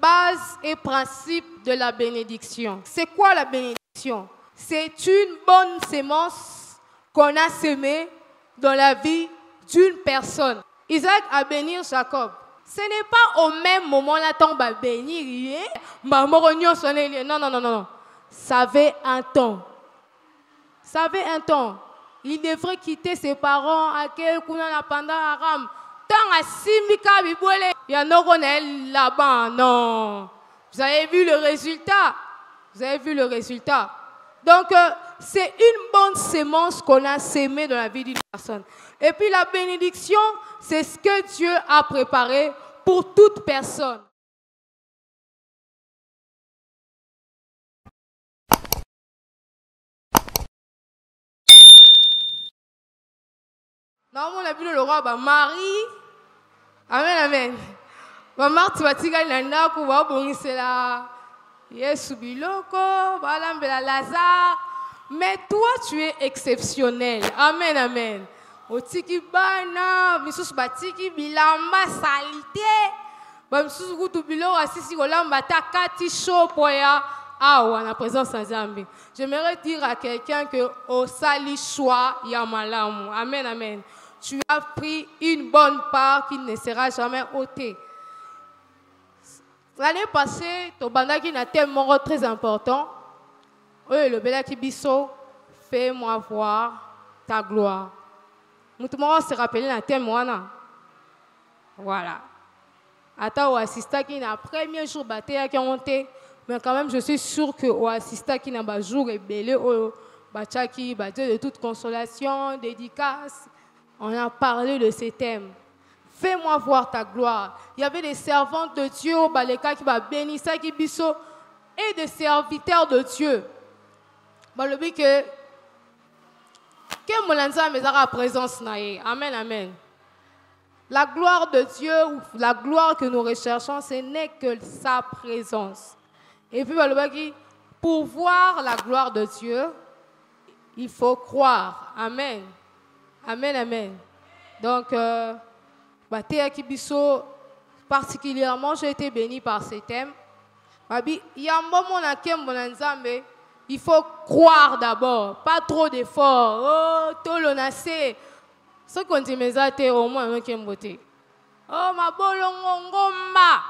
base et principe de la bénédiction. C'est quoi la bénédiction? C'est une bonne sémence qu'on a semée dans la vie d'une personne. Isaac a béni Jacob. Ce n'est pas au même moment là qu'on va bénir. Non, non, non, non. Ça avait un temps. Ça avait un temps. Il devrait quitter ses parents à quelqu'un pendant Aram. Tant à Simika Bibouele, il y a un là-bas. Non. Vous avez vu le résultat. Vous avez vu le résultat. Donc, c'est une bonne sémence qu'on a sémée dans la vie d'une personne. Et puis la bénédiction, c'est ce que Dieu a préparé pour toute personne. Non, on a vu le roi, Marie. Amen, amen. Maman, tu vas tirer l'anda pour voir bon, c'est là. Yesu biloko, voilà, Lazare. Mais toi, tu es exceptionnel. Amen, amen. Otiki bana, misus batiki bilamba salite. Misus kutu bilo asisi kolamba ta kati show poya. Ah, ouais, la présence de Zambie. J'aimerais dire à quelqu'un que au sali choix yamalamu. Amen, amen. Tu as pris une bonne part qui ne sera jamais ôtée. L'année passée, ton bandaki n'a tellement très important. Oui, le belaki biso, fais-moi voir ta gloire. Nous tout le monde se rappelle dans thème. Voilà. Attends, au assistant qui n'a premier jour battu à qui ont monté. Mais quand même, je suis sûre que au assistant qui n'a pas jour et belé au bachaki, Dieu de toute consolation, dédicace. On a parlé de ces thèmes. Fais-moi voir ta gloire. Il y avait des servantes de Dieu au Baleka qui va bénir ça qui biso et des serviteurs de Dieu. Le but que mon mais à présence naïe. Amen, amen. La gloire de Dieu ou la gloire que nous recherchons, ce n'est que sa présence. Et puis le but pour voir la gloire de Dieu, il faut croire. Amen. Amen, amen. Donc, particulièrement, j'ai été béni par ces thèmes. Il y a un moment il faut croire d'abord, pas trop d'efforts. Oh, tout le nassé. Ce qu'on dit, mais ça, au moins, un qui beauté. Oh, ma bolongongomba.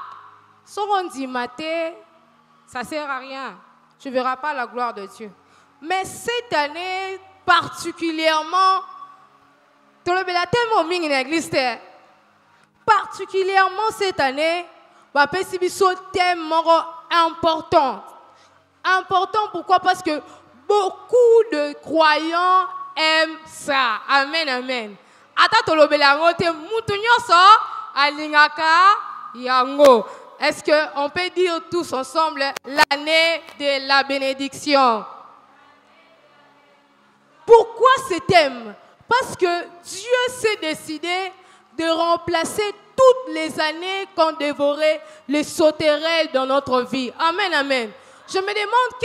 Ce qu'on dit, maté, ça ne sert à rien. Tu ne verras pas la gloire de Dieu. Mais cette année, particulièrement, particulièrement cette année, thème important. Important pourquoi? Parce que beaucoup de croyants aiment ça. Amen, amen. Est-ce qu'on peut dire tous ensemble l'année de la bénédiction? Pourquoi ce thème? Parce que Dieu s'est décidé de remplacer toutes les années qu'on dévorait les sauterelles dans notre vie. Amen, amen. Je me demande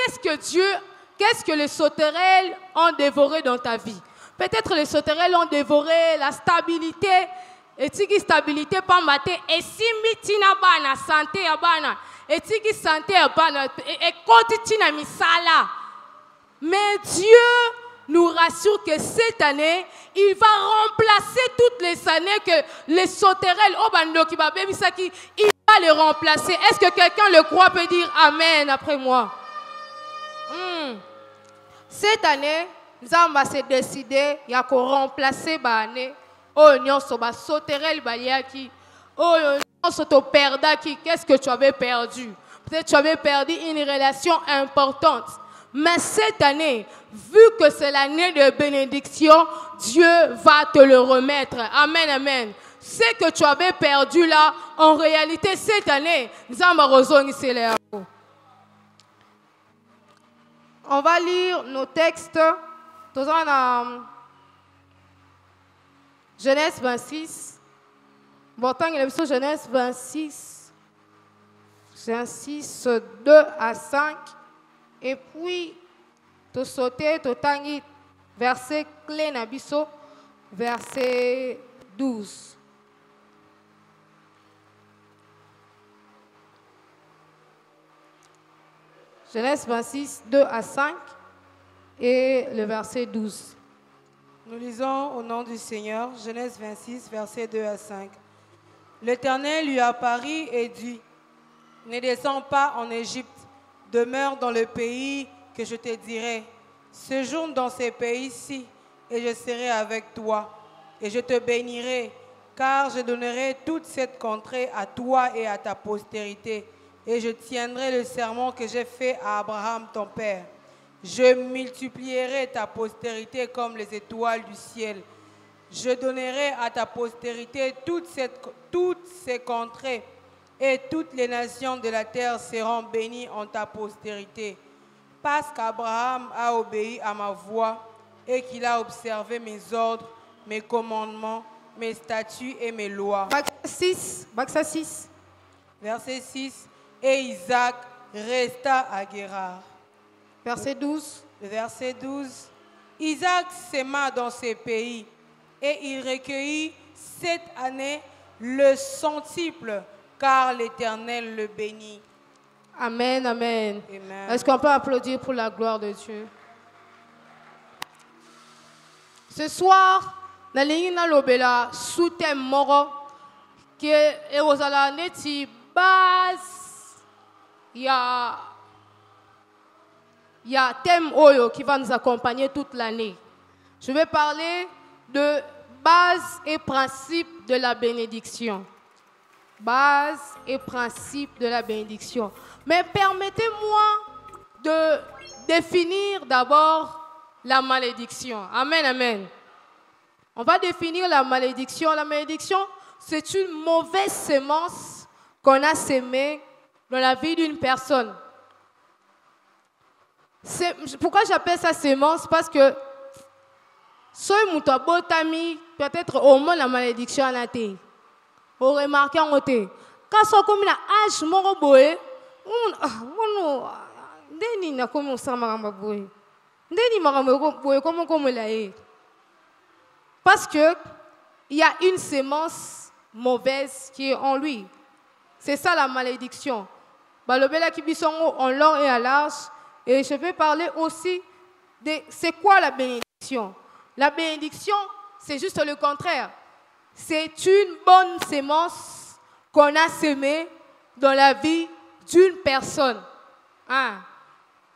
qu'est-ce que les sauterelles ont dévoré dans ta vie. Peut-être les sauterelles ont dévoré la stabilité. Et si la stabilité pas maté, et si mitina bana santé abana, et si santé abana, et continue misala. Mais Dieu nous rassure que cette année, il va remplacer toutes les années que les sauterelles, il va les remplacer. Est-ce que quelqu'un le croit peut dire Amen après moi? Cette année, Zamba s'est décidé, il y a qu'on remplacer l'année. Oh, nous sommes sauterelles, qu'est-ce que tu avais perdu? Peut-être que tu avais perdu une relation importante. Mais cette année, vu que c'est l'année de bénédiction, Dieu va te le remettre. Amen, amen. Ce que tu avais perdu là, en réalité, cette année, on va lire nos textes. Genèse 26. Bon, tant qu'il est Genèse 26. Genèse 2 à 5. Et puis, tu sautes, tu tangi, verset clé nabiso, verset 12. Genèse 26, 2 à 5 et le verset 12. Nous lisons au nom du Seigneur, Genèse 26, versets 2 à 5. L'Éternel lui apparut et dit, « Ne descends pas en Égypte, demeure dans le pays que je te dirai. Séjourne dans ces pays-ci, et je serai avec toi, et je te bénirai, car je donnerai toute cette contrée à toi et à ta postérité, et je tiendrai le serment que j'ai fait à Abraham ton père. Je multiplierai ta postérité comme les étoiles du ciel. Je donnerai à ta postérité toutes ces contrées, et toutes les nations de la terre seront bénies en ta postérité. Parce qu'Abraham a obéi à ma voix et qu'il a observé mes ordres, mes commandements, mes statuts et mes lois. Verset 6. Verset 6. Et Isaac resta à Guérar. Verset 12. Le verset 12. Isaac sema dans ces pays et il recueillit cette année le centuple, car l'Éternel le bénit. Amen, amen. Amen. Est-ce qu'on peut applaudir pour la gloire de Dieu? Ce soir, na lingi na lobela sous-thème moro que erozala neti base ya thème oyo qui va nous accompagner toute l'année. Je vais parler de base et principe de la bénédiction. Base et principe de la bénédiction. Mais permettez-moi de définir d'abord la malédiction. Amen, amen. On va définir la malédiction. La malédiction, c'est une mauvaise sémence qu'on a sémée dans la vie d'une personne. Pourquoi j'appelle ça sémence? Parce que si tu as peut-être au moins la malédiction à la tête. Vous remarquez en côté. Quand on comme la âge moroboé, parce que il y a une sémence mauvaise qui est en lui. C'est ça la malédiction. Balobela qui bisongo en long et à large. Et je vais parler aussi de c'est quoi la bénédiction. La bénédiction, c'est juste le contraire. C'est une bonne sémence qu'on a sémée dans la vie d'une personne. Hein?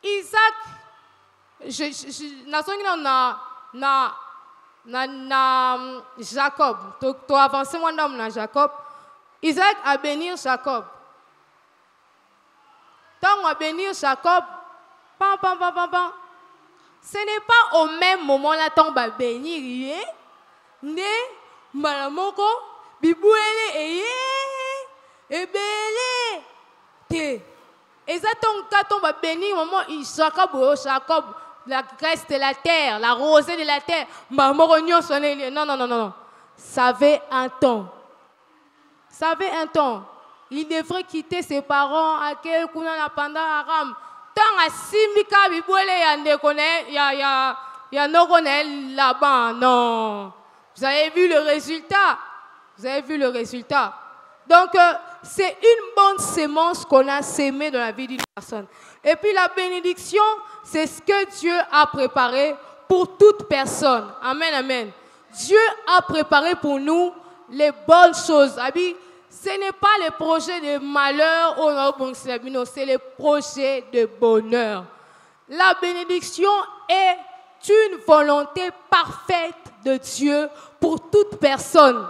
Isaac, Jacob, tu as avancé mon homme dans Jacob. Isaac a béni Jacob. Tant on a béni Jacob, ce n'est pas au même moment là qu'on va bénir. Ne malamoko bibouele ebele te. Et ça quand on va bénir maman Jacob la graisse de la terre, la rosée de la terre. Non. Ça avait un temps. Ça avait un temps. Il devrait quitter ses parents à quel coup pendant Aram. Tant à Simika bibouele y a là-bas. Non. Vous avez vu le résultat. Vous avez vu le résultat. Donc, c'est une bonne sémence qu'on a sémée dans la vie d'une personne. Et puis, la bénédiction, c'est ce que Dieu a préparé pour toute personne. Amen, amen. Dieu a préparé pour nous les bonnes choses. Ce n'est pas les projets de malheur, c'est les projets de bonheur. La bénédiction est une volonté parfaite de Dieu pour toute personne.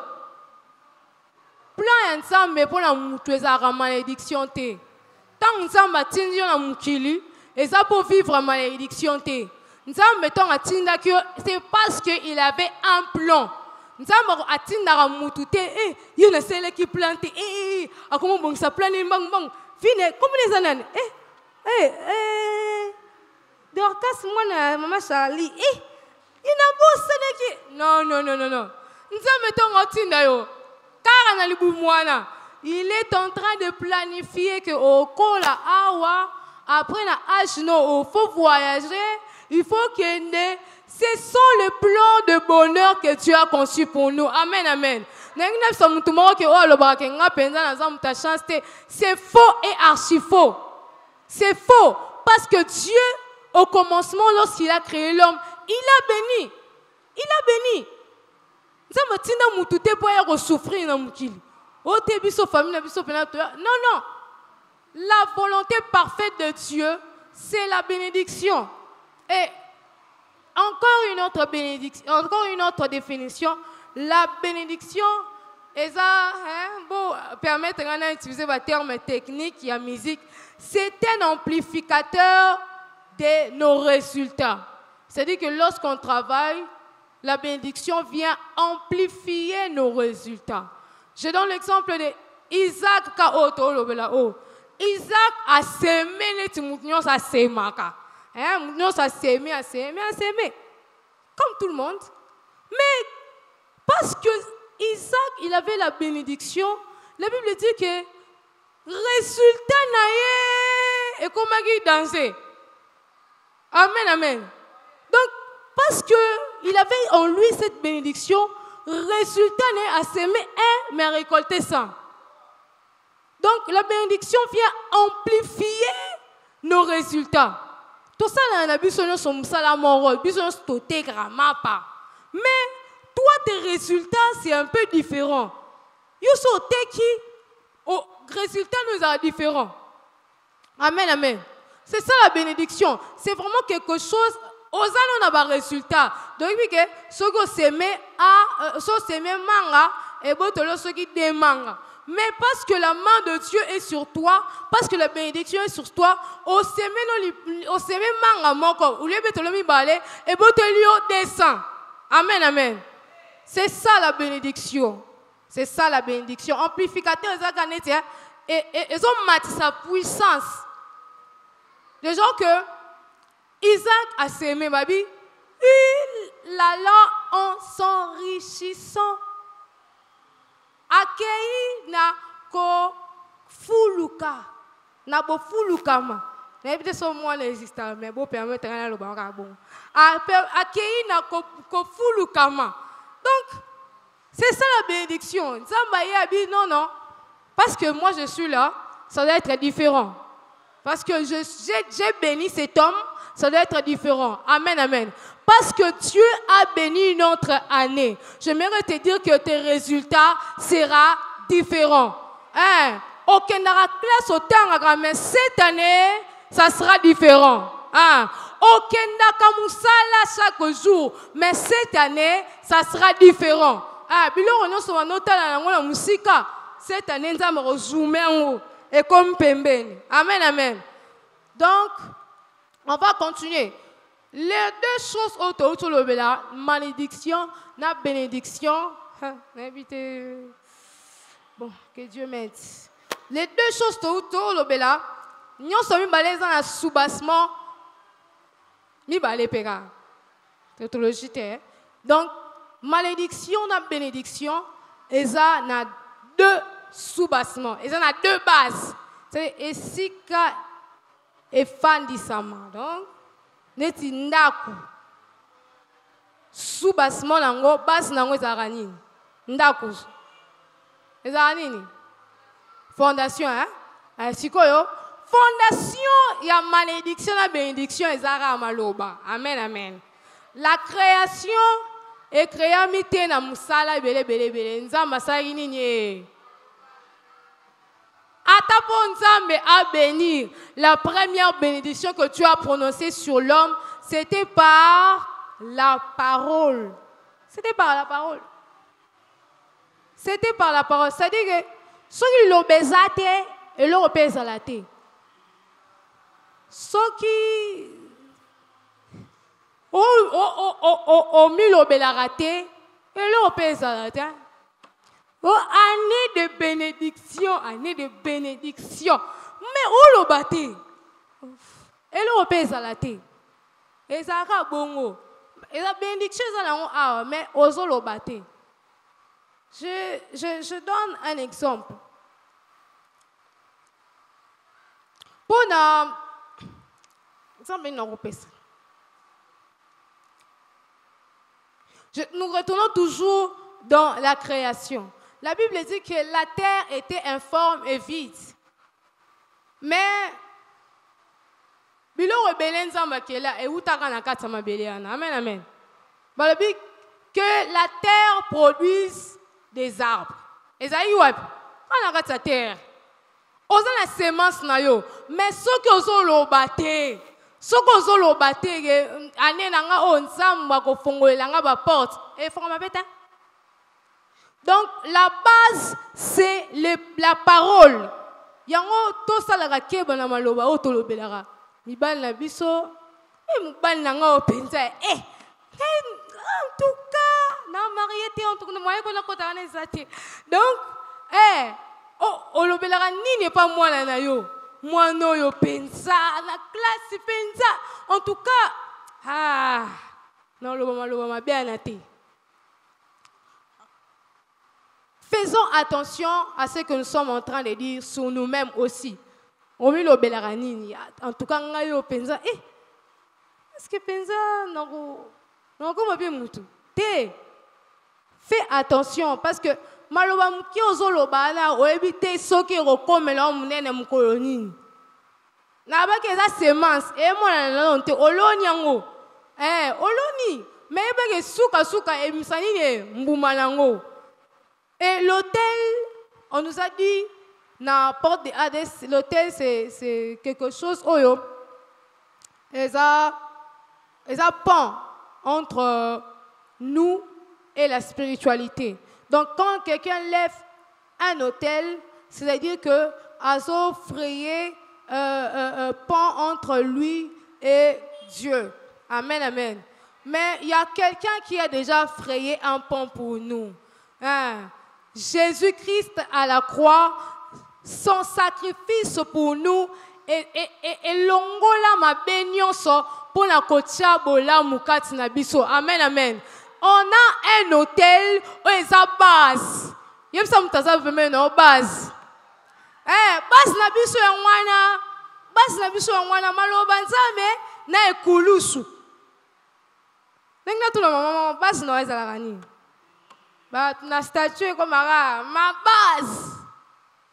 Plan ensemble pour la malédiction. Tant ensemble à tindir la moukili, et ça pour vivre la malédiction. C'est parce qu'il avait un plan. Nous avons atteint la moutouté, il y a celle qui plante, à comment bon ça plane, bang, fine, comme les ananes, Dorcas, moi, maman Charlie, il n'a pas ça qui. Non. Nous avons atteint car il est en train de planifier que au Kola Awa, après la H, il faut voyager, il faut qu'il y ait. Ce sont les plans de bonheur que Dieu a conçus pour nous. Amen, amen. C'est faux et archi faux. C'est faux. Pas Parce que Dieu, au commencement, lorsqu'il a créé l'homme, il a béni. Il a béni. Non, non. La volonté parfaite de Dieu, c'est la bénédiction. Et encore une autre bénédiction, encore une autre définition, la bénédiction, et ça, permettre d'utiliser le terme technique, il y a musique, c'est un amplificateur de nos résultats. C'est-à-dire que lorsqu'on travaille, la bénédiction vient amplifier nos résultats. Je donne l'exemple de Isaac. Isaac a semé les timoutnions à Semaka. A semé. Comme tout le monde. Mais parce que Isaac, il avait la bénédiction, la Bible dit que résultat naïe et comme il dansait. Amen, amen. Donc, parce qu'il avait en lui cette bénédiction, résultat naïe a semé un, mais a récolté 100. Donc, la bénédiction vient amplifier nos résultats. Tout ça, on a besoin de son salamoro, besoin de stoter gramma. Mais, toi, tes résultats, c'est un peu différent. Au résultat nous est différent. Amen, amen. C'est ça la bénédiction. C'est vraiment quelque chose. Aux années, on a un résultat. Donc, ce que c'est manga, et ce qui est manga. Mais parce que la main de Dieu est sur toi, parce que la bénédiction est sur toi, au semaine manga moko, ou lieu betolomi balé, et botelio descend. Amen, amen. C'est ça la bénédiction. C'est ça la bénédiction. Amplificateur, et ils ont mati sa puissance. Les gens que Isaac a sémé, babi, il l'allant en s'enrichissant. Akei na ko fuluka. Na bo fuluka ma. Na ebite so moi l'existant, mais bo permettre na lo ba bon. Akei na ko fuluka ma. Donc, c'est ça la bénédiction. Zambaye a dit non, non. Parce que moi je suis là, ça doit être différent. Parce que j'ai béni cet homme, ça doit être différent. Amen, amen. Parce que Dieu a béni une autre année. J'aimerais te dire que tes résultats seront différents. Aucun classe au temps, mais cette année, ça sera différent. Aucun kamusala chaque jour, mais cette année, ça sera différent. Cette année, nous allons resumer et comme pembeni. Amen, amen. Donc, on va continuer. Les deux choses autour de la malédiction, la bénédiction. Bon, que Dieu m'aide. Les deux choses autour de la nous sommes balés dans le soubassement. Mi balé pega. Théologie. Donc, malédiction, la bénédiction, et ça, a deux sous-bassements. Et ça, a deux bases. C'est Esika et Fandisama. Donc, neti ndaku. Sous-bassement, nango, base nango, ezarani. Ndaku. Ezarani. Fondation, hein? Sikoyo. Fondation, il y a malédiction, la bénédiction, ezara amaloba. Amen, amen. La création est créée mité na musala bele. Nzamba sa inini. Atapon Nzambe à bénir. La première bénédiction que tu as prononcée sur l'homme, c'était par la parole. C'était par la parole. C'était par la parole. C'est-à-dire que ceux qui l'ont baisé et l'ont baisé à la tête. Ceux qui ont mis l'obé la raté et l'ont baisé à la tête. Oh, année de bénédiction, année de bénédiction. Mais où l'on batté? Et l'on pèse à la tête. Et ça a bongo. Et la bénédiction, ça a mais aux l'on batté. Je donne un exemple. Pour nous retournons toujours dans la création. La Bible dit que la terre était informe et vide. Mais, bilo mabele nzamba kela et utaka na kati mabele ana. Amen amen. Balobi que la terre produise des arbres. Ezaï wapi? On a kati la terre. Oza la semence na yo, mais ce que ozo lobate. Ce que ozo lobate ane nanga o nzamba ko fongolela nga ba porte. Et fongo mabeta. Donc la base c'est la parole. Yango to sala ka keba na maloba o to lobelaka. Mibal na biso mibal nanga o penza en tout cas na marié en tout cas moyen ko na kota na zati. Donc o lobelaka nini pas moi na yo. Moi no yo penza na classe penza. En tout cas non loba bien na te. Faisons attention à ce que nous sommes en train de dire sur nous-mêmes aussi. En tout cas, est-ce que penza fais attention parce que maloba muki ozoloba na oebite soki rokomela munene mukoloni. Na ba ke za semence e mona na nte oloni yango. Oloni mais ba ke suka e misani ne mbuma nango. Et l'hôtel, on nous a dit, dans la porte de Hades, l'hôtel c'est quelque chose, ils ont pont entre nous et la spiritualité. Donc quand quelqu'un lève un hôtel, c'est-à-dire que Azo frayé pont entre lui et Dieu. Amen, amen. Mais il y a quelqu'un qui a déjà frayé un pont pour nous. Jésus-Christ à la croix, son sacrifice pour nous et longola ma benyoso pour la kotia bola mukati na biso. Amen amen. On a un hôtel où il y a base. Yem sa mutaza veme no base. Base na biso ya mwana, base na biso ya mwana maloba nzame na ekulusu. Nenga tu na mama base no ezala kani. Na statue comme ma base.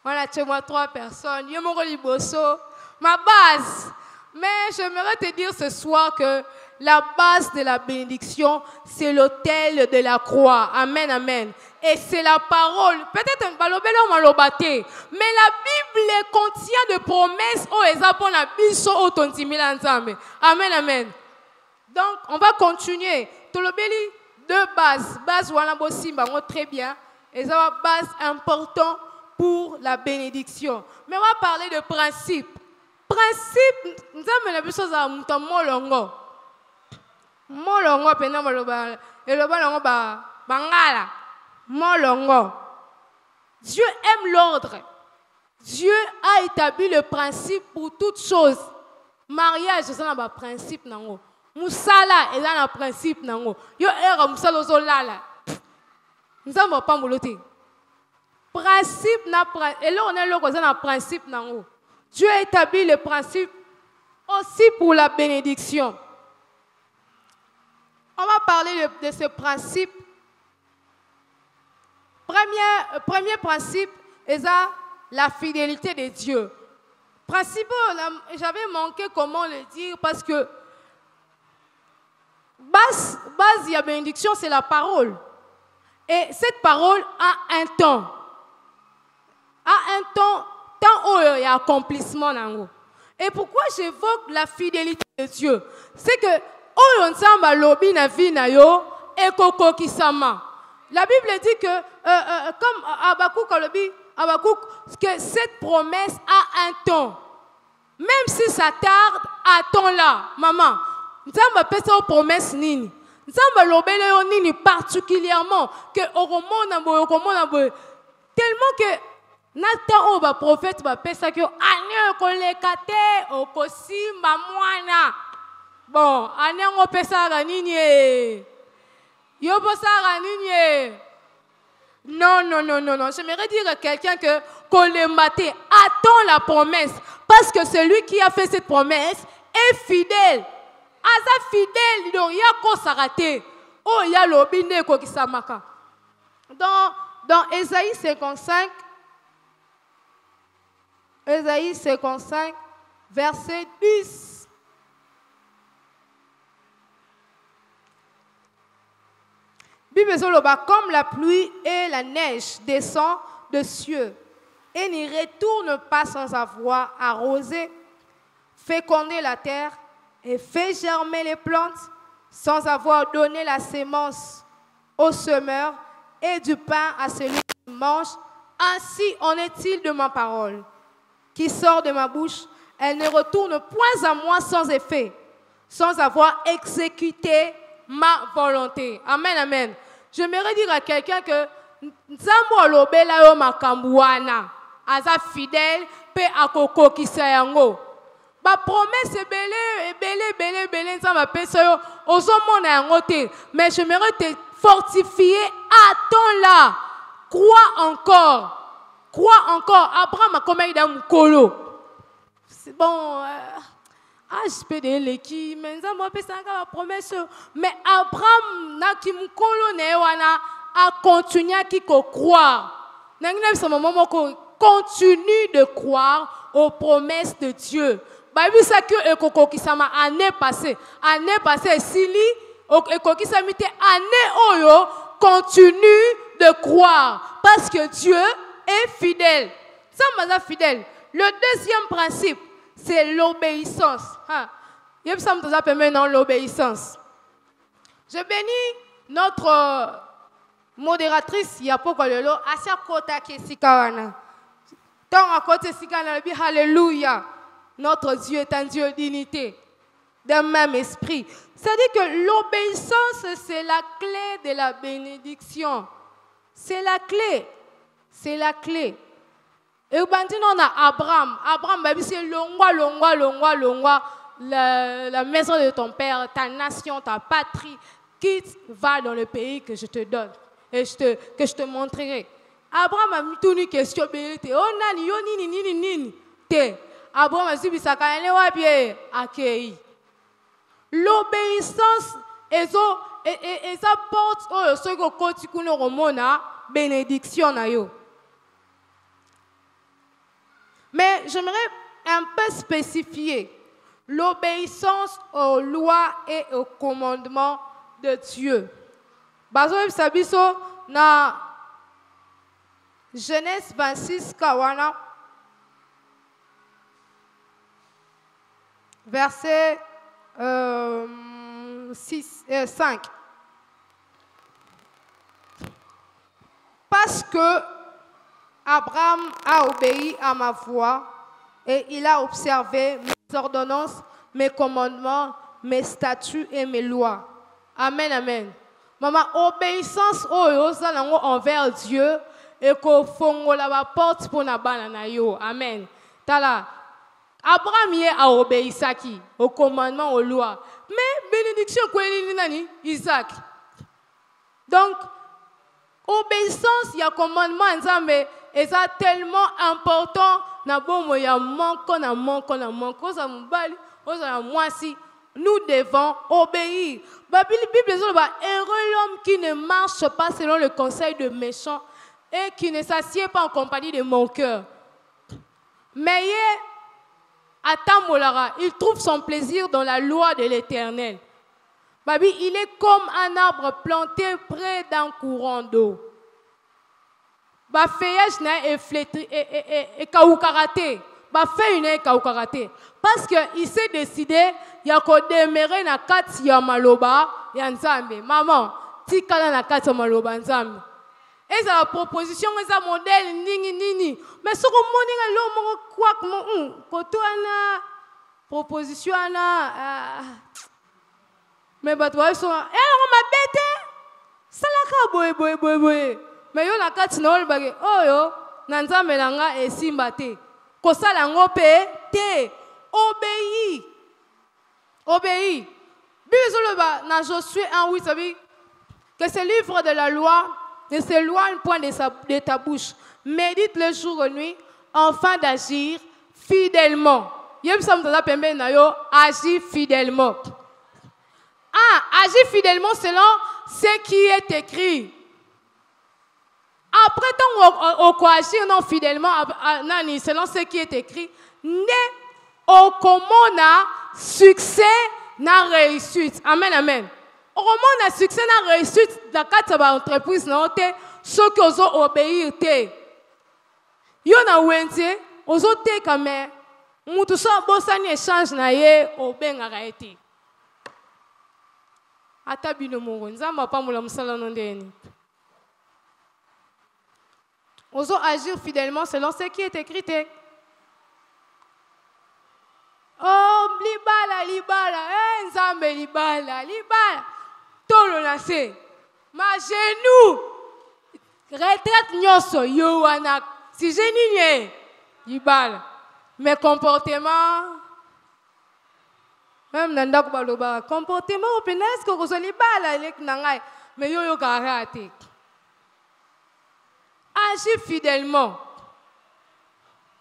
On a chez moi 3 personnes. Yo mon liboso. Ma base. Mais j'aimerais te dire ce soir que la base de la bénédiction, c'est l'autel de la croix. Amen, amen. Et c'est la parole. Peut-être un balobelo malobate. Mais la Bible contient de promesses au ezapon la biso au tontimila nzambe. Amen, amen. Donc, on va continuer. Tolobeli. 2 bases. Base Wanabo Simba, très bien. Et ça va base important pour la bénédiction. Mais on va parler de principe. Principe, nous avons vu ça à Molongo. Molongo, pena maloba. Et le balongo bangala. Molongo. Dieu aime l'ordre. Dieu a établi le principe pour toutes choses. Mariage, c'est un principe nango. Musala est un principe nango. Yo era musala zolala. Nous avons pas moloté. Principe na et là on est là dans un principe nango. Dieu a établi le principe aussi pour la bénédiction. On va parler de ce principe. Premier principe est la fidélité de Dieu. Principe, j'avais manqué comment le dire parce que base de la bénédiction, c'est la parole. Et cette parole a un temps. Tant où il y a accomplissement. Et pourquoi j'évoque la fidélité de Dieu? C'est que la Bible dit que, comme Habakkuk, que cette promesse a un temps. Même si ça tarde, attends-la, maman. Nzamba pesa o promesse nini. Nzamba lobele yo nini particulièrement que okomona boye tellement que nata o ba prophète ba pesa que ane ko lekate okosimba mwana. Bon, ane ngo pesa ga nini yo pesa ga nini. Non. J'aimerais dire à quelqu'un que Kolemate attend la promesse parce que celui qui a fait cette promesse est fidèle. Aza fidèle, il y a quoi s'arrêter. Oh, il y a l'obine qui s'amaka. Dans Ésaïe 55, verset 10. Bible zoloba comme la pluie et la neige descend de cieux et n'y retourne pas sans avoir arrosé, fécondé la terre et fait germer les plantes sans avoir donné la sémence au semeur et du pain à celui qui mange. Ainsi en est-il de ma parole qui sort de ma bouche. Elle ne retourne point à moi sans effet, sans avoir exécuté ma volonté. Amen, amen. J'aimerais dire à quelqu'un que Nzambo lobela yo makambuana, aza fidèle, pe akoko kisayango. Ba promesse belé, Nzamba pesa yo, ozomona yango te. Mais j'aimerais te fortifier, attends-là. Crois encore. Abraham a commis dans Mukolo. C'est bon. Je peux dire l'équipe, mais Nzamba pesa nga promesse. Mais Abraham na ki Mukolo ne wana a continué à croire. Continue de croire aux promesses de Dieu. Bible ça que ekoko kisama année passée sili ekoko kisama te année oyo continue de croire parce que Dieu est fidèle. Ça m'a fidèle. Le deuxième principe, c'est l'obéissance. Il y a l'obéissance. Je bénis notre modératrice, il y a pas le lot, à chaque côté qui est sikawana. Tant à côté sikana, alléluia. Notre Dieu est un Dieu d'unité, d'un même esprit. C'est-à-dire que l'obéissance, c'est la clé de la bénédiction. C'est la clé. C'est la clé. Et on a Abraham. Abraham, c'est longwa, la maison de ton père, ta nation, ta patrie. Quitte, va dans le pays que je te donne et que je te montrerai. Abraham a mis une question. Oh, nani, yo, nini, te. Abraham a dit, ça accueilli. L'obéissance et ça porte ce que côté kuno romona bénédiction na yo. Mais j'aimerais un peu spécifier l'obéissance aux lois et aux commandements de Dieu. Bazo sabiso na Genèse 26 kawana verset 5. Parce que Abraham a obéi à ma voix et il a observé mes ordonnances, mes commandements, mes statuts et mes lois. Amen, amen. Maman, obéissance envers Dieu et qu'on fongo la porte pour na banana yo. Amen. Tala. Abraham a obéi Isaki au commandement, aux lois. Mais bénédiction quoi nani Isaac. Donc obéissance, il y a commandement Nzambe et ça tellement important na bomo ya manko na ça mbali oza moi si nous devons obéir. La Bible dit heureux l'homme qui ne marche pas selon le conseil de méchants et qui ne s'assied pas en compagnie de mon cœur. Mais il trouve son plaisir dans la loi de l'Éternel. Babi, il est comme un arbre planté près d'un courant d'eau. Ba feuillage n'est flétri et kaoukarate. Ba feuille n'est kaoukarate. Parce qu'il s'est décidé, il y a qu'à demeurer na kati ya maloba ya Nzambe. Maman, tikala na kati ya maloba Nzambe. Et ça la proposition, et ça modèle nini. Mais ce qu'on m'a dit, l'homme quoi que quand on proposition mais bah toi ils sont on m'a bêté. Ça la boy. Mais yo na kati na ol bagé. Oh yo, na Nzambe nanga e simbate. Ko sala ngope te. Obéis. Bible dans Josué 1:8 ça dit que ce livre de la loi ne s'éloigne point de ta bouche. Médite le jour et nuit afin d'agir fidèlement. Agir fidèlement. Agir fidèlement selon ce qui est écrit. Après ton agir non fidèlement selon ce qui est écrit, ne au comment succès na réussite. Amen, amen. Comment on a succès na réussite dans quatre entreprises na ote ceux qui osent obéir te. Yo na wente ozo te kame mutu so bosani échange na ye obengaka ete. Ata bino mongo nzamba pa mula musala nondeni. Ozo agir fidèlement selon ce qui est écrit. Oh, libala, libala, nzambe libala, libala. Tolo nase. Ma genou. Retraite nyoso yo anak. Si genou nye, libala. Mes comportements, même nanda kubaloba, comportement openes ko ko libala lek nangai, mais yo karate. Agis fidèlement.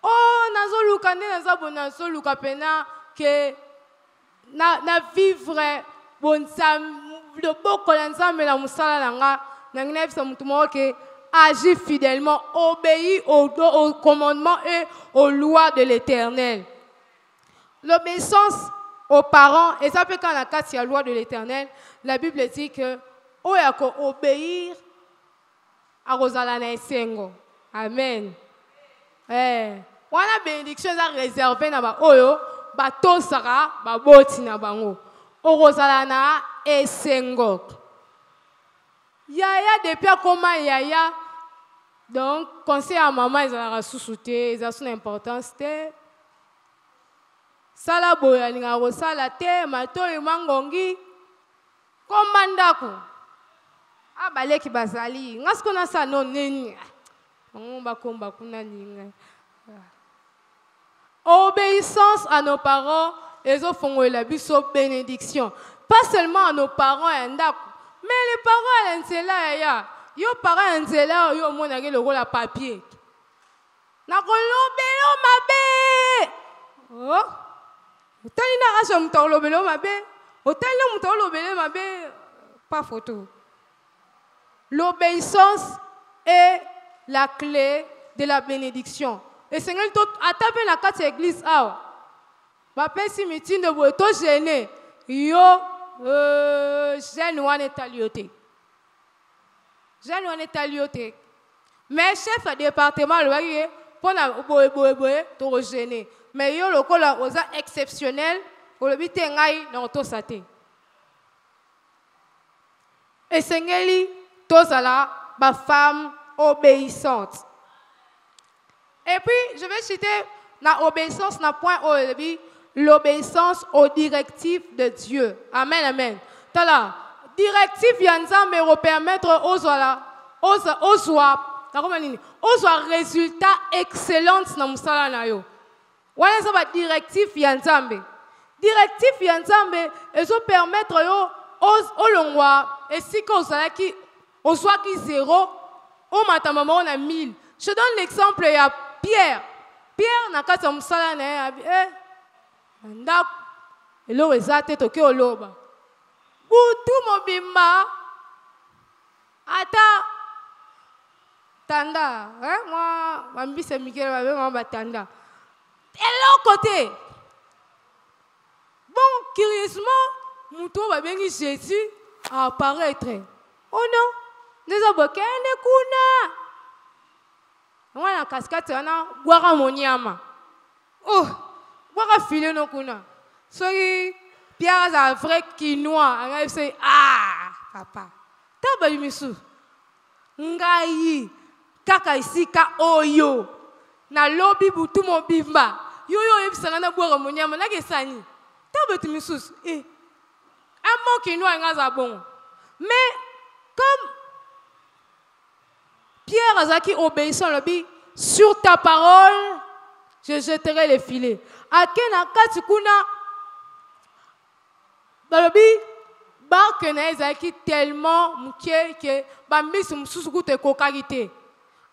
Oh, nazo lukande nazo nazo lukapena que na vivre bon sam de beaucoup l'ensemble la musala nanga nangina bisa mutumo que agis fidèlement, obéis aux commandements et aux lois de l'Éternel. L'obéissance aux parents, et ça peut quand la carte la loi de l'Éternel, la Bible dit que on a obéir à Rosalana et Sengo. Amen. On a bénédiction à réserver na ba oyo ba tosara ba boti na bango. O Rosalana et Sengo. Yaya depuis comment yaya donc conseil à maman ils ont sous-souté ils ont son importance te sala boya linga ko sala te mato mangongi komandako abaleki bazali ngasko na sa non nini ngomba komba kuna linga. Obéissance à nos parents et au fond la biso bénédiction pas seulement à nos parents et ndako mais les parents l'ensela ya yo parents l'ensela yo mona ke le rôle papier na kolobelo mabe oh otali na raso mutolobelo mabe otali mutolobelo mabe pas photo. L'obéissance est la clé de la bénédiction et Seigneur tout attaper la carte église awa ba pesi meeting de boto gêné yo jeune wana taliote. Jeune wana taliote. Mais chef de département le voyez pour na boye to gêner. Mais yo lokola oza exceptionnel pour le bité ngai na to saté. Et sengeli tozala ba femme obéissante. Et puis je vais citer la obéissance na point au début. L'obéissance aux directives de Dieu. Amen, amen. Tala, directive yanzambe permettre aux résultats excellents na musala na yo. Wana ça va directive yanzambe. Directive yanzambe ezo permettre yo aux longwa et si ko salaki au soit qui 0 au matama on a 1000. Je donne l'exemple il y a Pierre. Pierre na kata musala na ndako elo ezate toke oloba butu mobimba ata tanda moi bambisa mikele babe moi batanda elo côté bon curieusement muto babengi Jésus a apparaître oh non neza bokene kuna wana kaskate wana gwara monyama oh waka filé no kuna soki Pierre a vrai quinoa anga se ah papa tabali misu ngai kaka isika oyo na lobi butu mobimba yoyo ebisanga na bwaka monyama na kesani tabati misu amo quinoa anga za bon mais comme Pierre azaki obéissant lobi sur ta parole je jetterai les filets. Akena katukuna balobi barke na ezaki tellement mukie que bambisi mususu kute kokagite.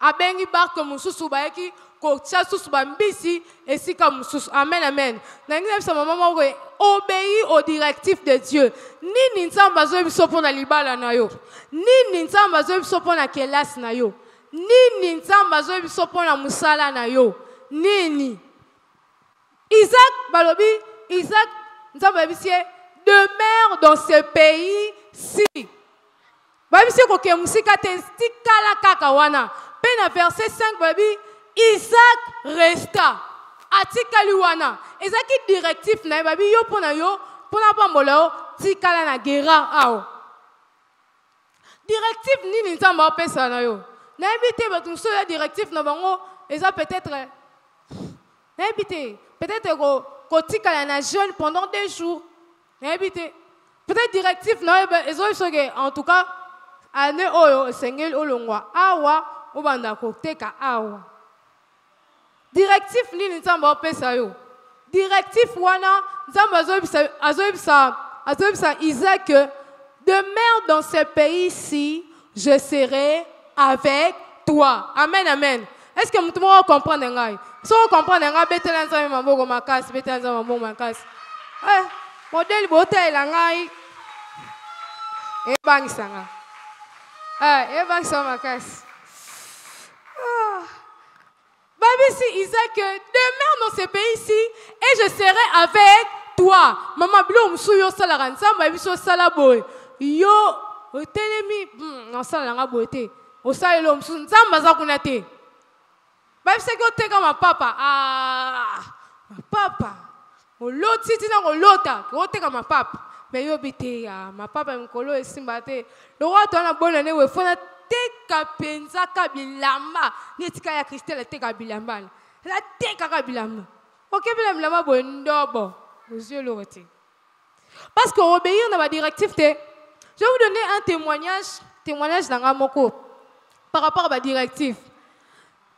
Abengi barke mususu baeki ko tchasusu bambisi esika mususu. Amen amen. Nangina bisa mama we obéir aux directives de Dieu. Nini nzamba zo biso pona libala na yo. Nini nzamba zo biso pona kelas na yo. Nini nzamba zo biso pona musala na yo. Nini Isaac balobi Isaac nzamba bisie demeure dans ce pays si babi si ko ke musika te stikala kaka wana pe na verset 5 babi Isaac resta atikali wana ezaki directif na babi yo pona pambola yo tikala na gera ao directif nini nzamba opesa na yo na ebite bato so ya directif na bango eza peut-être na ebite peut-être ko tikala na jeûne pendant 2 jours na ebite peut-être directif na ezo soke en tout cas ane oyo sengel olongwa awa obanda ko teka awa directif nini nzamba opesa yo directif wana nzamba azoyebisa Isaac que demeure dans ce pays-ci, je serai avec toi. Amen, amen. Est-ce que tout le monde comprend n'engai? Si on comprend n'engai, betela nzambe maboko makasi, betela nzambe maboko makasi. Modèle beauté l'engai. Ebang sanga. Ebang sanga makasi. Babi si Isaac demeure dans ce pays-ci et je serai avec toi. Maman bilo msuyo sala ranzamba biso sala boy. Yo telemi non sala nga boyete. O sala lo msu nzamba za kuna te. Babi se ko teka ma papa. Ma papa. O loti tina ko lota, ko teka ma papa. Mais yo bite ya ma papa mkolo esimba te. Le roi tona bona ne we fona teka penza kabilamba netika ya Christelle teka bilamba la teka kabilamba OK bilamba bo ndobo aux yeux l'autre parce que obéir dans ma directive je vais vous donner un témoignage dans moko par rapport à ma directive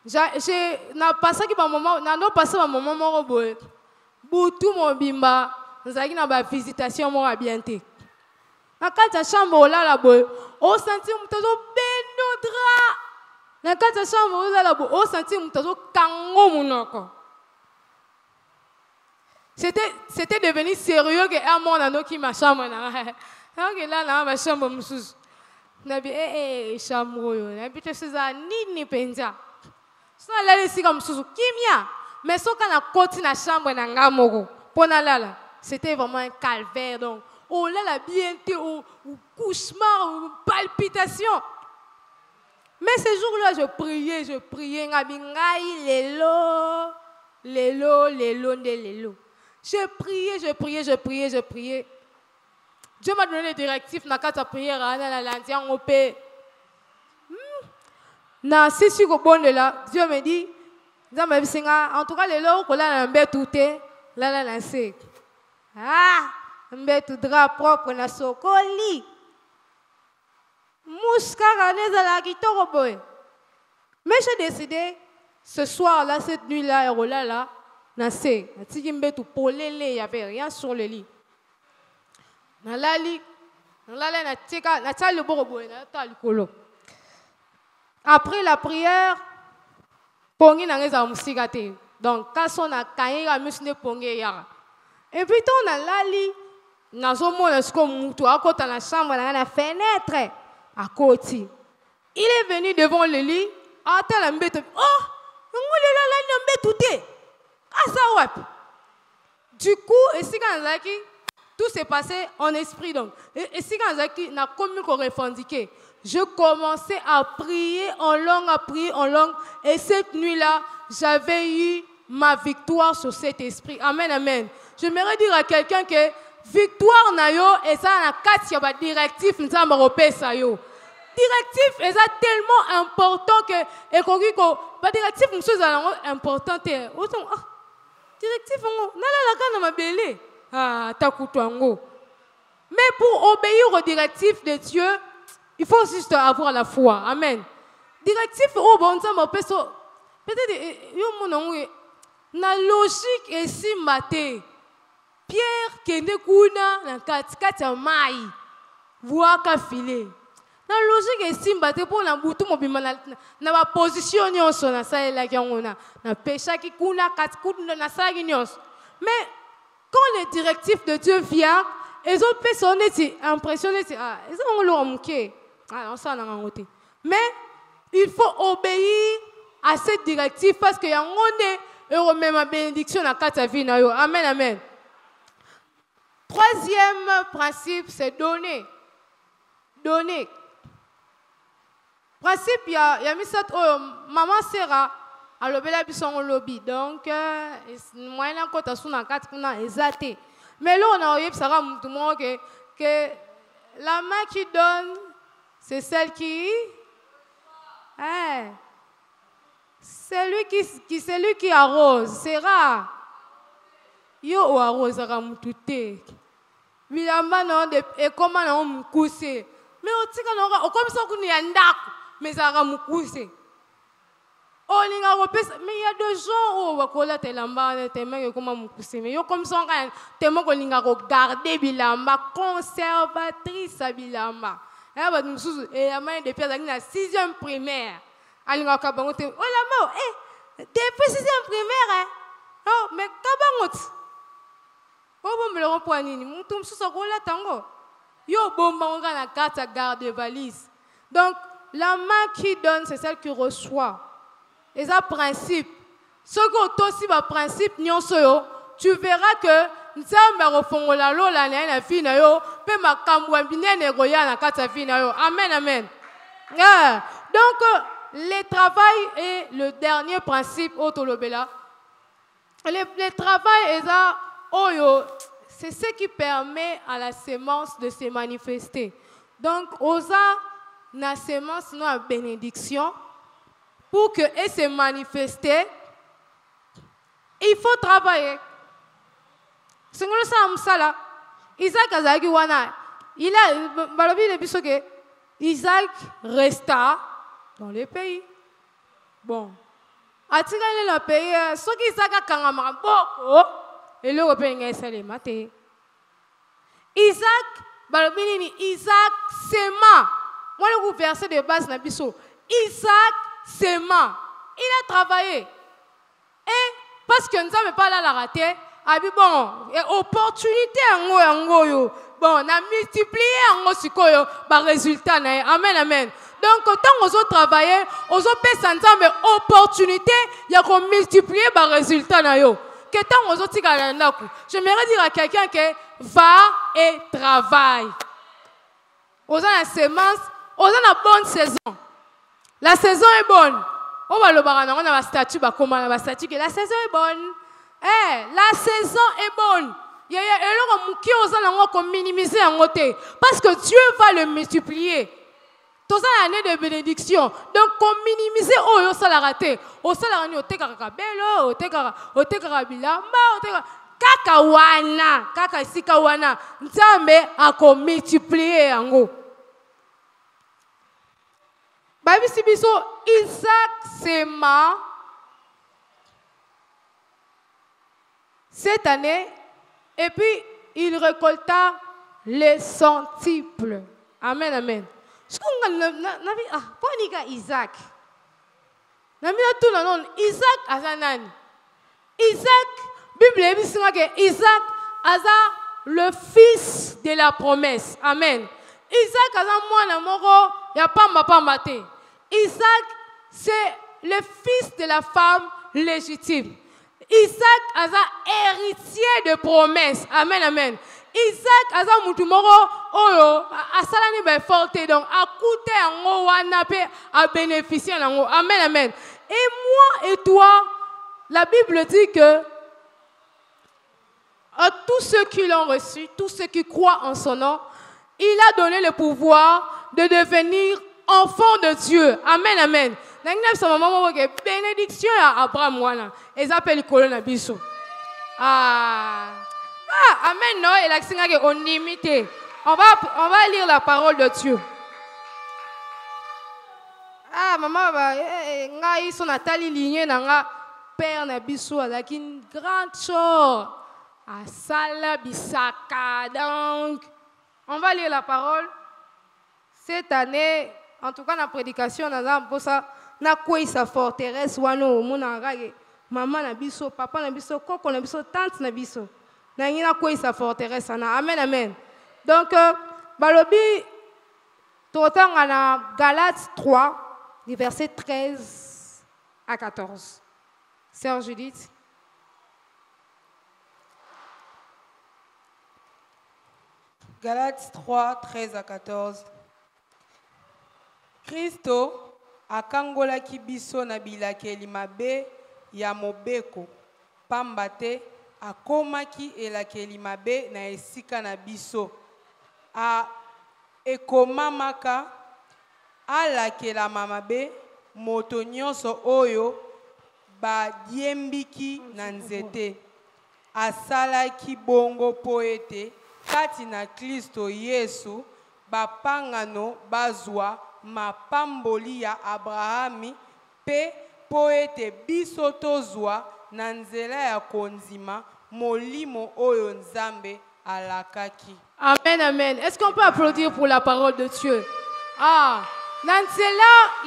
j'ai na passé ki ba moment na no passé ba moment moko boy butu mo bimba nzaki na ba visitation mo abienté na kata chambre olala boy o senti mutazo benodra na kata chambre olala boy o senti mutazo kango munoko c'était devenu sérieux que un monde na qui ma chambre na donc là na ma chambre mususu na bi chambre yo na bi te seza nini penza so na lala sika mususu kimia mais so kana koti na chambre na ngamoko pona lala c'était vraiment un calvaire donc oh là la bienté, au cauchemar, aux palpitations. Mais ce jour-là, je priais, lélo. Je priais. Dieu m'a donné des directives, na kata prière, na lundi en OP. Na si sur bon de là, Dieu me dit, en tout cas, lélo, qu'on a un bête tout est, là, lancé. Mbetu drap propre na sokoli mouskara nezala kitoko boy mais j'ai décidé ce soir là cette nuit là erola là na se atiki mbetu polele il y avait rien sur le lit na lali na tika na tali boko boy na tali kolo après la prière pongi na ngeza musika te donc kaso na kayega musne pongi ya et puis on a lali nazomona siko mutu akota na chambre na la fenêtre à côté. Il est venu devant le lit, attend la mbete. Oh, ngoli la mbete tout asa wap. Du coup, et si quand tout s'est passé en esprit donc. Et si quand n'a commis qu'on revendiqué, je commençais à prier en langue et cette nuit-là, j'avais eu ma victoire sur cet esprit. Amen, amen. J'aimerais dire à quelqu'un que victoire na yo et ça na kati ya ba directif nzamba kopesa yo. Directif est tellement important que ekoki ko ba directif muso za important te. Autant directif ngo na la kana mabele. Takutwango. Mais pour obéir aux directives de Dieu, il faut juste avoir la foi. Amen. Directif au bon nzamba peso. Peut-être yo monongo na logique et si maté. Pierre kende kuna na kati ya mai vuaka filé na logique esimba te pour na butu mobima na ba position nyonso na salela kyangona na pécha ki kuna kati kuna na sagi nyonso mais quand les directives de Dieu viennent ils ont personne est impressionné ils ont le muke on ça na ngote mais il faut obéir à cette directive parce que yangone et même ma bénédiction na kati ya vie na yo. Amen, amen. Troisième principe, c'est donner. donner. Principe, il y a mis ça, maman sera à l'obéla bisson lobby. Donc, moi, il y a un côté sur la carte qu'on a exalté. Mais là, on a eu ça tout le monde que la main qui donne, c'est celle qui. C'est lui qui arrose. C'est rare. Yo arrose à ramouté. Bilamba non et comment on me cousse. Mais au tika non comme ça qu'on y a ndak mais ça va me coucher. Oh mais il y a des gens où wakola telamba tellement comment me coucher mais yo comme ça tellement qu'on linga regarder bilamba conservatrice bilamba. Et ba nous et la main depuis la 6e primaire. Alinga kabango te oh la mo depuis 6e primaire oh mais kabango oh, me le rends nini. Mon tombe sous sa roule tango. Yo bomba on a la carte à garde valise. Donc la main qui donne c'est celle qui reçoit. Et ça principe. Ce que aussi va principe nyon soyo, tu verras que nzambe refongo la lola na fille na yo, pe makambo binene roya na carte fille na yo. Amen amen. Donc le travail est le dernier principe au Tolobela. Le travail est ça. C'est ce qui permet à la sémence de se manifester. Donc, osa na sémence na bénédiction pour que elle se manifeste, il faut travailler. C'est comme ça là. Isaac azaki wana. Il a balobi le biso que Isaac resta dans le pays. Bon. Atikale le pays, ce qui Isaac a kangama boko. Et le repère est le matin. Isaac s'aima. Moi, le verset de base n'a pas Isaac s'aima. Il a travaillé. Et parce que nous n'avons pas la raté, bon, opportunité bon, on a multiplié en résultat. Amen, amen. Donc, quand on a travaillé, on a fait opportunité, il y a multiplié par résultat. J'aimerais dire à quelqu'un que va et travaille. On a la semence, on a la bonne saison. La saison est bonne. On va le barrer, on a la statue, la statue que la saison est bonne. La saison est bonne. Il y a un qui ose minimiser en côté parce que Dieu va le multiplier. Tout ça l'année de bénédiction. Donc, qu'on minimise au ça la raté. Au ça la raté, au tekaka belo, au tekaka bilamba, au tekaka kakawana, kaka sikawana. Nzambe a ko multiplier en gros. Babi sibiso Isaac s'aima cette année et puis il récolta les centuples. Amen, amen. Pas Isaac. Isaac Azanan. Isaac, Bible dit que Isaac a le fils de la promesse. Amen. Isaac a moi moro, y a pas maté. Isaac c'est le fils de la femme légitime. Isaac a héritier de promesse. Amen, amen. Isaac a mutumoro oyo asalani ba forte donc a coûté en wana pe a bénéficié en amen amen. Et moi et toi, la Bible dit que à tous ceux qui l'ont reçu, tous ceux qui croient en son nom, il a donné le pouvoir de devenir enfant de Dieu. Amen amen. Nangina sa maman que bénédiction à Abraham wana. Ils appellent colonna biso. Amen, non, et la on imité. On va lire la parole de Dieu. Maman, ngai son atali lignée nanga père na biso avec une grande chose. Sala bisaka. Donc, on va lire la parole. Cette année, en tout cas, la prédication, na quoi sa forteresse wano monarage. Maman na biso, papa na biso, koko na biso, tante na biso. Nangina quoi sa forteresse ana. Amen amen. Donc balobi totan ana Galates 3 du verset 13 à 14. Sœur Judith. Galates 3 13 à 14. Kristo akangolaki biso na bilakeli mabe ya mobeko, pamba te akomaki elakeli mabe na esika na biso. Ekomamaka alakelama mabe moto nyonso oyo badiembiki na nzete. Asalaki bongo po ete kati na Kristo Yesu bapangano bazwa mapamboli ya Abrahami pe po ete biso tozwa na nzela ya kondima molimo oyo Nzambe alakaki. Amen, amen. Est-ce qu'on peut applaudir pour la parole de Dieu? Ah, Nanzela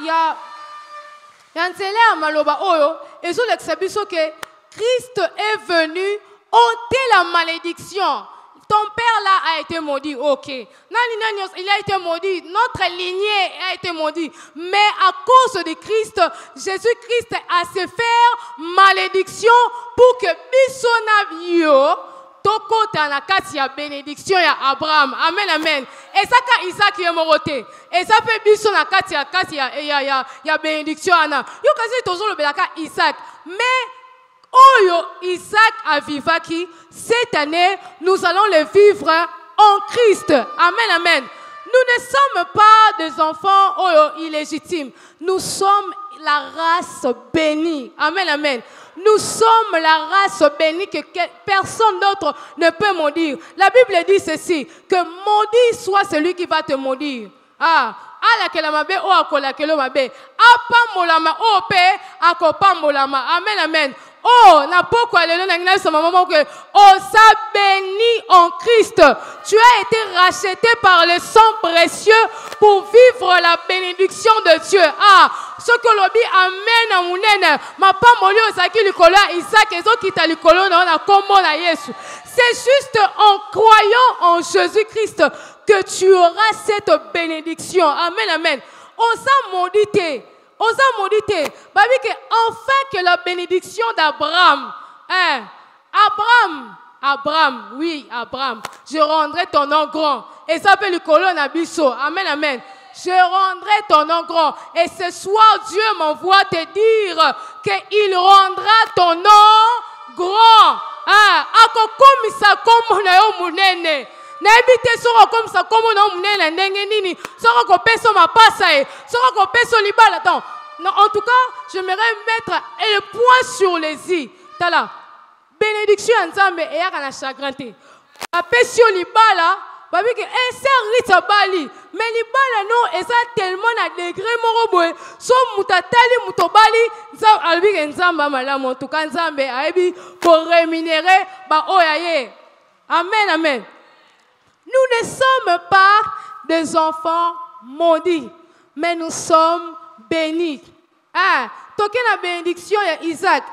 ya maloba oyo et sur l'exabiso que Christ est venu ôter la malédiction. Ton père là a été maudit, ok. Il a été maudit, notre lignée a été maudite. Mais à cause de Christ, Jésus-Christ a se faire malédiction pour que Bissonavio toko tanakati ya bénédiction ya Abraham. Amen, amen. Et ça quand Isaac est moroté. Et ça fait Bissonakati ya bénédiction ana. Yo kasi tozo le belaka Isaac. Mais Oyo Isaac a vivaki, cette année, nous allons le vivre en Christ. Amen, amen. Nous ne sommes pas des enfants oyo illégitimes. Nous sommes la race bénie. Amen, amen. Nous sommes la race bénie que personne d'autre ne peut maudire. La Bible dit ceci, que maudit soit celui qui va te maudire. Ah, ala ke la mabe o akola ke lo mabe. Apambolama o pe akopambolama. Amen, amen. Oh, na pokwa lelo na ngina sama maman que oh ça béni en Christ. Tu as été racheté par le sang précieux pour vivre la bénédiction de Dieu. Ah, ce que l'obi amen à mounene. Ma pas molio saki likolo Isaac ezo kita likolo na kombo na Yesu. C'est juste en croyant en Jésus-Christ que tu auras cette bénédiction. Amen, amen. On s'est maudité. On s'est maudité. Babi que enfin que la bénédiction d'Abraham. Abraham, oui, Abraham. Je rendrai ton nom grand. Et ça peut le colon abisso. Amen, amen. Je rendrai ton nom grand. Et ce soir, Dieu m'envoie te dire qu'il rendra ton nom grand. Akokomisa komo na yo munene. N'habitez sera comme ça, comme on a mené nini, sera qu'on pèse ma passe, sera qu'on pèse libala. En tout cas, j'aimerais mettre le point sur les i. Tala, bénédiction ensemble et à la chagrinté. La pèse sur libala, babi que c'est rite bali, mais libala non, et ça tellement à degré moroboé, so mutatali mutobali, ça albi ensemble malam en tout cas ensemble aibi pour rémunérer ba oyaye. Amen, amen. Nous ne sommes pas des enfants maudits, mais nous sommes bénis. Ah, toquez la bénédiction à Isaac.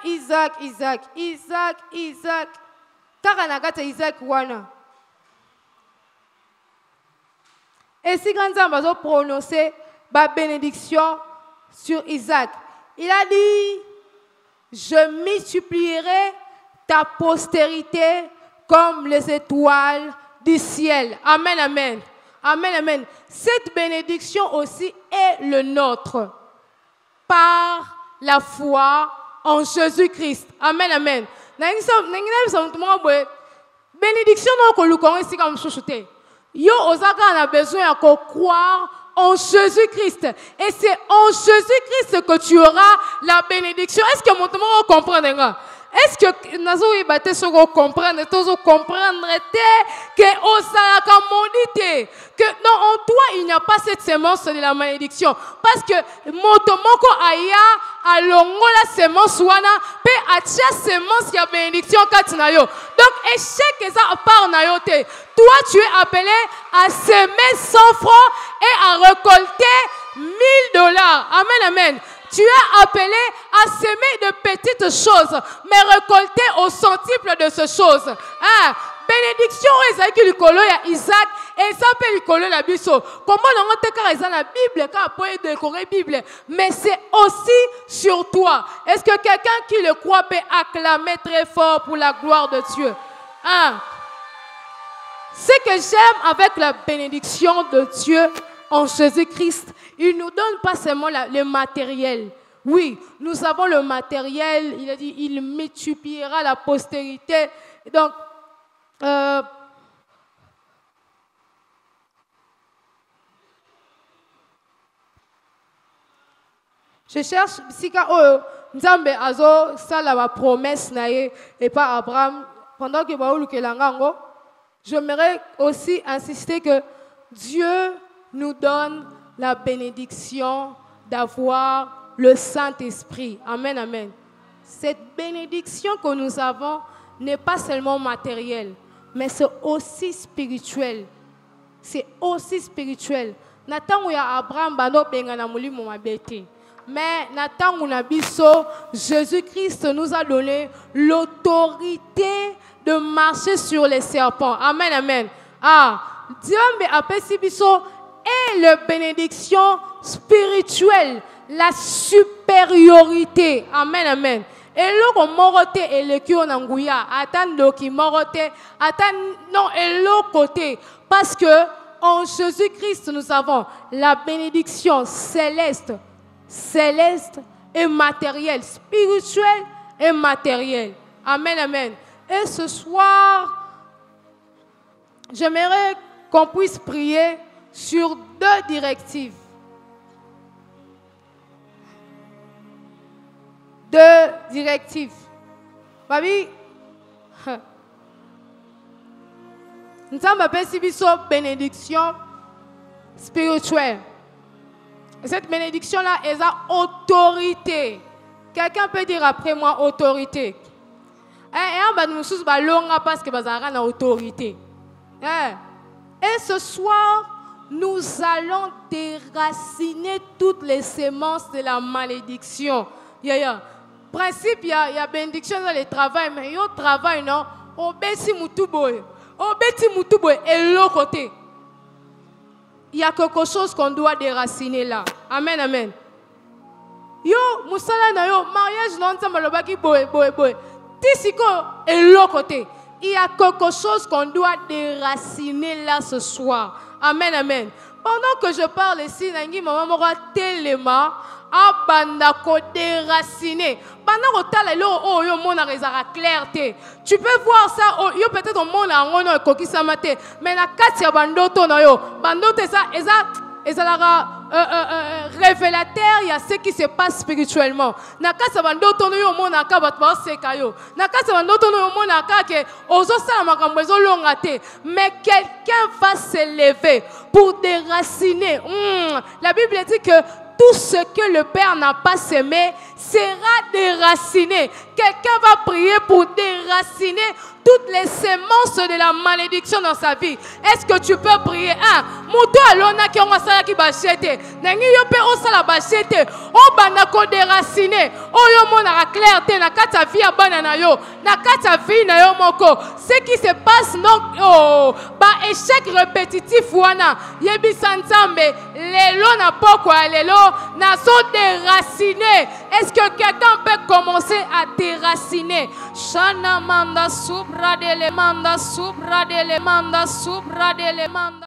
Isaac. Karanagata Isaac wana. Et si grand homme va prononcer la bénédiction sur Isaac, il a dit, je multiplierai ta postérité comme les étoiles du ciel. Amen, amen. Amen, amen. Cette bénédiction aussi est le nôtre par la foi en Jésus-Christ. Amen, amen. Bénédiction non kolukongo ici comme chouchouté. Yo osaka on a besoin de croire en Jésus-Christ. Et c'est en Jésus-Christ que tu auras la bénédiction. Est-ce que mon monde comprend? Est-ce que nous allons comprendre que non, en toi il n'y a pas cette sémence de la malédiction parce que motomoko aya alongo la sémence wana pe atia sémence ya bénédiction katinayo. Donc échec ça part na yo te. Toi tu es appelé à semer 100 francs et à récolter $1000. Amen, amen. Tu es appelé à semer de petites choses, mais récolter au centuple de ces choses. Bénédiction, Isaac, Isaac, et ça peut lui la biso. Comment on a la Bible, quand on peut décorer la Bible, mais c'est aussi sur toi. Est-ce que quelqu'un qui le croit peut acclamer très fort pour la gloire de Dieu? Ce que j'aime avec la bénédiction de Dieu, en Jésus-Christ, il ne nous donne pas seulement le matériel. Oui, nous avons le matériel. Il a dit, il multipliera la postérité. Donc, je cherche, si Nzambe azo sala la promesse nae et pas Abraham pendant que baoulu ke langango, j'aimerais aussi insister que Dieu nous donne la bénédiction d'avoir le Saint-Esprit. Amen, amen. Cette bénédiction que nous avons n'est pas seulement matérielle, mais c'est aussi spirituel. C'est aussi spirituel. Nathan ya Abraham bano bengana mulimo mabete. Mais Nathan Munabiso, Jésus-Christ nous a donné l'autorité de marcher sur les serpents. Amen, amen. Ah, Dieu m'a appelé Sibiso et la bénédiction spirituelle, la supériorité. Amen, amen. Et l'autre morote et le kio nanguya, attends qui morote, attends non et l'autre côté, parce que en Jésus-Christ nous avons la bénédiction céleste et matériel, spirituel et matériel. Amen, amen. Et ce soir, j'aimerais qu'on puisse prier sur 2 directives. 2 directives. Babi, nous avons appelé bénédiction spirituelle. Et cette bénédiction-là, elle a autorité. Quelqu'un peut dire après moi autorité. Et nous sommes parce que nous avons autorité. Et ce soir, nous allons déraciner toutes les semences de la malédiction. Principe, il y a bénédiction dans le travail, mais il y a travail, non? Obéti mutuboy. Obéti mutuboy. Et l'autre côté. Il y a quelque chose qu'on doit déraciner là. Amen, amen. Yo, musala na yo, mariage non ça malobaki boy. Tisiko et l'autre côté. Il y a quelque chose qu'on doit déraciner là ce soir. Amen, amen. Pendant que je parle ici, nangi maman mora telema abanda ko déraciner. Pendant que tu as yo mona rezara clarté. Tu peux voir ça yo peut-être au monde en ngono ko kisamate, mais la katia bandoto na yo. Bandoto ça la révélateur, il y a ce qui se passe spirituellement. Nakasa bandoto no yo mona ka batba sekayo. Nakasa bandoto no yo mona ka ke ozo sala makambo ezo longa te. Mais quelqu'un va se lever pour déraciner. La Bible dit que tout ce que le Père n'a pas semé sera déraciné. Quelqu'un va prier pour déraciner toutes les semences de la malédiction dans sa vie. Est-ce que tu peux prier? Muto alona ki onga sala ki bachete. Nangi yo pe osala bachete. O banda ko déraciner. O yo mona la clarté na kata vie abana na yo. Na kata vie na yo moko. Ce qui se passe non échec répétitif wana. Yebi santambe lelo na pokwa lelo na so déraciner. Est-ce que quelqu'un peut commencer à déraciner? Shana manda subra de le manda subra de le manda subra de le manda.